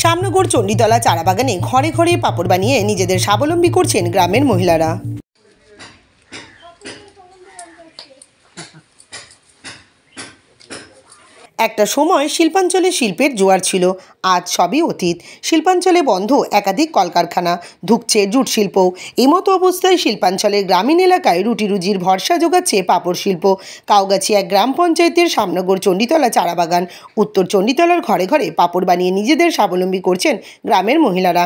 শামনগর চণ্ডীতলা চারাবাগানে ঘরে ঘরে পাঁপড় বানিয়ে নিজেদের স্বাবলম্বী করছেন গ্রামের মহিলারা। একটা সময় শিল্পাঞ্চলে শিল্পের জোয়ার ছিল, আজ সবই অতীত। শিল্পাঞ্চলে বন্ধ একাধিক কলকারখানা, ধুঁকছে জুট শিল্প। এই মতো অবস্থায় শিল্পাঞ্চলের গ্রামীণ এলাকায় রুটি রুজির ভরসা যোগাচ্ছে পাঁপড় শিল্প। কাউগাছিয়া গ্রাম পঞ্চায়েতের শামনগর চণ্ডীতলা চারাবাগান, উত্তর চণ্ডীতলার ঘরে ঘরে পাঁপড় বানিয়ে নিজেদের স্বাবলম্বী করছেন গ্রামের মহিলারা।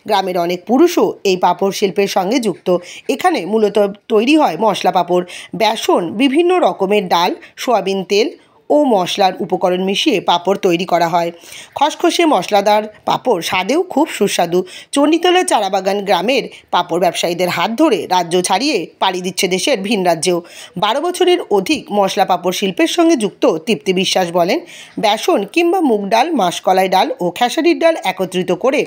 গ্রামের অনেক পুরুষও এই পাঁপড় শিল্পের সঙ্গে যুক্ত। এখানে মূলত তৈরি হয় মশলা পাঁপড়, বেসন, বিভিন্ন রকমের ডাল, সয়াবিন তেল ও মশলার উপকরণ মিশিয়ে পাঁপড় তৈরি করা হয়। খসখসে মশলাদার পাঁপড় স্বাদেও খুব সুস্বাদু। চণ্ডীতলা চারাবাগান গ্রামের পাঁপড় ব্যবসায়ীদের হাত ধরে রাজ্য ছাড়িয়ে পাড়ি দিচ্ছে দেশের ভিন রাজ্যেও। 12 বছরের অধিক মশলা পাঁপড় শিল্পের সঙ্গে যুক্ত তৃপ্তি বিশ্বাস বলেন, বেসন কিংবা মুগ ডাল, মাসকলাই ডাল ও খেসারির ডাল একত্রিত করে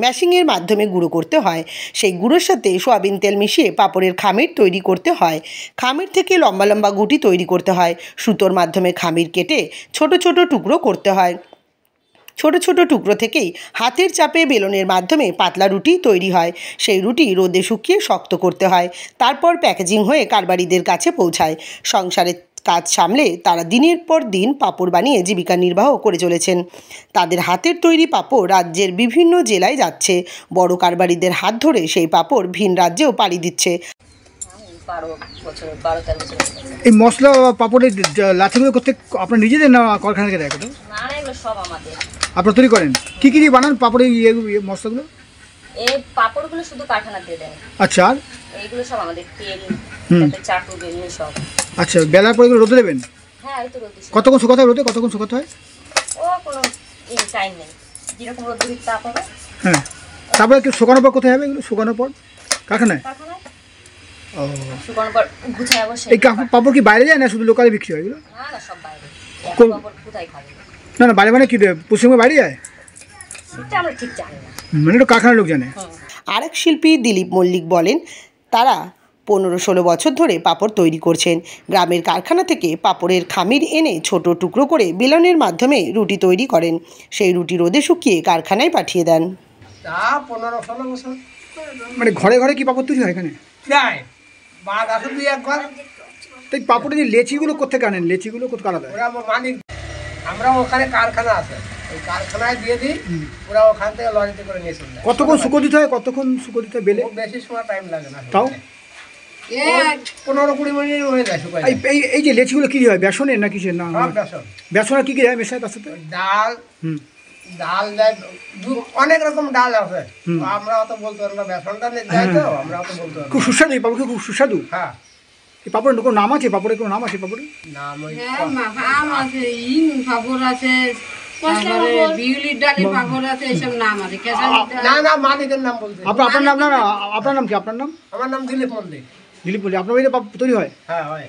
ম্যাশিংয়ের মাধ্যমে গুঁড়ো করতে হয়। সেই গুঁড়োর সাথে সয়াবিন তেল মিশিয়ে পাঁপড়ের খামির তৈরি করতে হয়। খামির থেকে লম্বা লম্বা গুটি তৈরি করতে হয়। সুতোর মাধ্যমে খামির কেটে ছোট ছোট টুকরো করতে হয়। ছোট ছোট টুকরো থেকেই হাতের চাপে বেলনের মাধ্যমে পাতলা রুটি তৈরি হয়। সেই রুটি রোদে শুকিয়ে শক্ত করতে হয়। তারপর প্যাকেজিং হয়ে কারবারিদের কাছে পৌঁছায়। সংসারের কাজ সামলে তারা দিনের পর দিন পাঁপড় বানিয়ে জীবিকা নির্বাহ করে চলেছেন। তাদের হাতের তৈরি পাঁপড় রাজ্যের বিভিন্ন জেলায় যাচ্ছে। বড় কারবারিদের হাত ধরে সেই পাঁপড় ভিন রাজ্যেও পাড়ি দিচ্ছে। এই মশলা পাঁপড়ের লাঠিগুলো করতে আপনার নিজেদের না কারখানা থেকে দেয়? সব আমাদের। আপনারা তৈরি করেন? কি কি দিয়ে বানান পাঁপড়ের মশলাগুলো? এই পাঁপড়গুলো শুধু কারখানা দিয়ে দেন। আচ্ছা, আর এইগুলো সব আমাদের তেল, চাটু, বেলুন সব। আচ্ছা, বেলার পর এগুলো রোদে দেবেন? হ্যাঁ, এই তো রোদে। কতক্ষণ শুকাতে হয় রোদে? কতক্ষণ শুকাতে হয়? ও কোনো টাইম নেই, যেরকম রোদের তাপ হবে। হ্যাঁ, তারপরে একটু শুকানোর পর কোথায় হবে এগুলো? শুকানোর পর কারখানায়? ও, শুকানোর পর গুছায় বসে। এই পাঁপড় কি বাইরে যায় না শুধু লোকালে বিক্রি হয় এগুলো? না না, সব বাইরে। পাঁপড় কোথায় খাবে? না না, বাইরে মানে কি পশ্চিমবঙ্গে বাইরে যায়? সেটা আমরা ঠিক জানি না, মানে এটা কারখানার লোক জানে। আরেক শিল্পী দিলীপ মল্লিক বলেন, তারা 15-16 বছর ধরে পাঁপড় তৈরি করছেন। গ্রামের কারখানা থেকে পাঁপড়ের খামির এনে ছোট টুকরো করে বেলনের মাধ্যমে রুটি তৈরি করেন। সেই রুটি রোদে শুকিয়ে কারখানায় পাঠিয়ে দেন। 15-16 বছর। মানে ঘরে ঘরে কি পাঁপড় তৈরি হয় এখানে? তাই পাঁপড়ের যে লেচিগুলো কোথেকে আনেন? লেচিগুলো কোথায় আলাদা? আমরা ওখানে কারখানা আছে, ওই কারখানায় দিয়ে দিই, ওরা ওখান থেকে লরিতে করে নিয়ে চলে যায়। কতক্ষণ শুকো দিতে হয়? কতক্ষণ শুকো দিতে হয় বেলে? বেশি সময় টাইম লাগে না, তাও 15-20 মিনিট হয়ে যায় শুকায়। এই যে লেচিগুলো কি হয়? বেসনের না কিসের? না বেসন। বেসন আর কি কি দেয় মেশায় তার সাথে? ডাল, ডাল দেয়, অনেক রকম ডাল আছে, আমরা অত বলতে পারবো না। বেসনটা দেয় তো, আমরা অত বলতে পারবো। খুব সুস্বাদু এই পাঁপড়, খুব সুস্বাদু। হ্যাঁ, এই পাঁপড়ের কোনো নাম আছে? পাঁপড়ের কোনো নাম আছে? পাঁপড়ের নাম আছে, পাঁপড় আছে, বিউলির ডালের পাঁপড় আছে, এইসব নাম আছে। না না, মালিকের নাম বলতে। আপনার নাম? না না, আপনার নাম কি? আপনার নাম? আমার নাম দিলীপ মল্লিক। দিলীপ মল্লিক। আপনার বাড়িতে তৈরি হয়? হ্যাঁ, হয়।